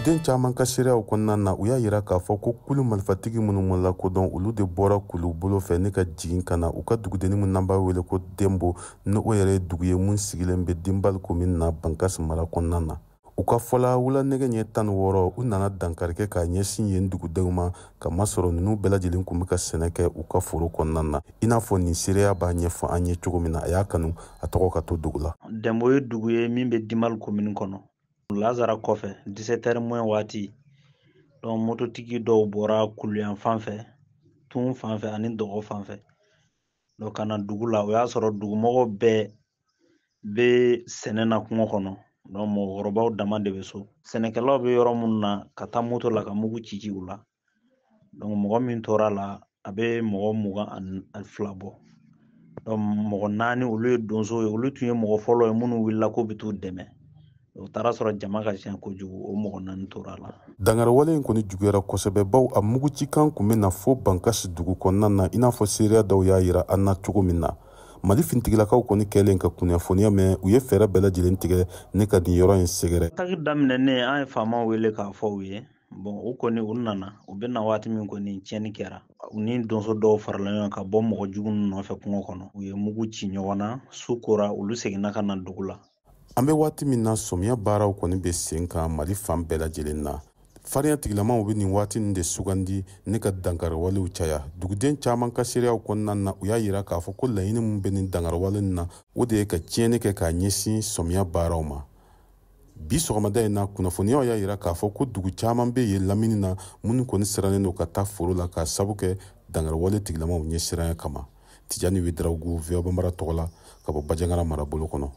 duguden caman ka seereyaw kɔnɔna na u y'a yira k'a fɔ ko kulu marifatigi minnu ma lakodɔn olu de bɔra kulu bolo fɛ ne ka jigin ka na u ka dugudennin min n'an b'a wele ko Dembo ni o yɛrɛ ye dugu ye mun sigilen bɛ Dinbali commune na Bankasi mara kɔnɔna na. U ka fɔla wula nɛgɛ ɲɛ 16 u nana dankari kɛ k'a ɲɛsin yen dugudenw ma ka masɔrɔ ninnu bɛɛ lajɛlen kun bɛ ka sɛnɛ kɛ u ka foro kɔnɔna na. I n'a fɔ nin seereya b'a ɲɛfɔ an ye cogo min na a y'a kanu a tɔgɔ ka to dugu la. Dembo ye dugu ye min bɛ Dinbali commune kɔnɔ. Lazara kɔfɛ 17h moins waati donc mototigi dɔw bɔra kuluyan fan fɛ tun fan fɛ ani dɔgɔ fan fɛ donc kana dugu la o y'a sɔrɔ dugumɔgɔw bɛɛ bɛ sɛnɛ na kungo kɔnɔ donc mɔgɔkɔrɔbaw dama de bɛ so sɛnɛkɛlaw bɛ yɔrɔ minnu na ka taa moto la ka mugu ci u la donc mɔgɔ min tora la a bɛ mɔgɔ 22 bɔ donc mɔgɔ 4 olu ye donso ye olu tun ye mɔgɔ fɔlɔ ye minnu wulila ko bɛ t'u dɛmɛ o taara sɔrɔ jama ka ca kojugu o mɔgɔ 4 tora la. Dangarewale in kɔni juguyara kosɛbɛ baw a mugucikan kun bɛ na fo Bankasi dugu kɔnɔna na i n'a fɔ seereya dɔw y'a yira an na cogo min na. Mali fintigilakaw kɔni kɛlen ka kunnafoniya mɛn u ye fɛɛrɛ bɛɛ lajɛlen tigɛ ne ka nin yɔrɔ in sɛgɛrɛ. Taki daminɛnen an ye faamaw wele k'a fɔ u ye bon u kɔni u nana u bɛ na waati min kɔni tiɲɛni kɛra u ni donso dɔw farala ɲɔgɔn ka bɔ mɔgɔ jugu nɔfɛ kungo kɔnɔ u ye mugu ci ɲɔgɔn na su kora olu seginna ka na dugu la. An bɛ waati min na sɔmiya baaraw kɔni bɛ sen kan Mali fan bɛɛ lajɛlen na. Farinya tigilamaw bɛ nin waati nin de sugandi ne ka dangarewalew caya. Duguden caman ka seereyaw kɔnɔna na u y'a yira k'a fɔ ko laɲini min bɛ nin dangarewale na o de ye ka tiɲɛni kɛ k'a ɲɛsin sɔmiya baaraw ma. Bi sɔgɔmada in na kunnafoniyaw y'a yira k'a fɔ ko dugu caman bɛ yen lamini na minnu kɔni sirannen don ka taa foro la k'a sabu kɛ dangarewale tigilamaw ɲɛsiranya kama. Tijani Wederawogo VOA Bambara tɔgɔ la ka bɔ Bajangara marabolo kɔnɔ.